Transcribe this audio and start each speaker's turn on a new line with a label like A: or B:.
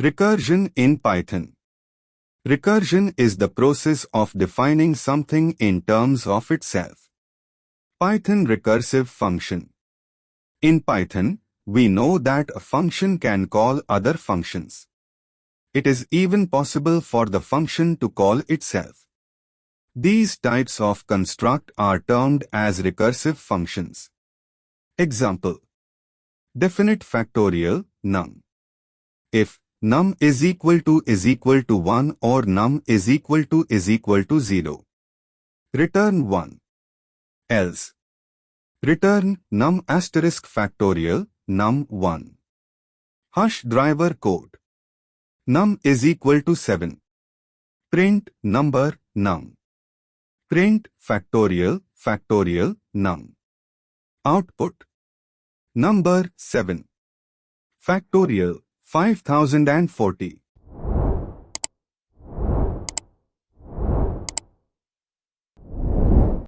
A: Recursion in Python. Recursion is the process of defining something in terms of itself. Python recursive function. In Python, we know that a function can call other functions. It is even possible for the function to call itself. These types of construct are termed as recursive functions. Example: definite factorial num. If num is equal to 1 or num is equal to 0, return 1. Else, return num asterisk factorial num 1. Hash driver code. Num is equal to 7. Print number num. Print factorial num. Output: number 7. Factorial 5040.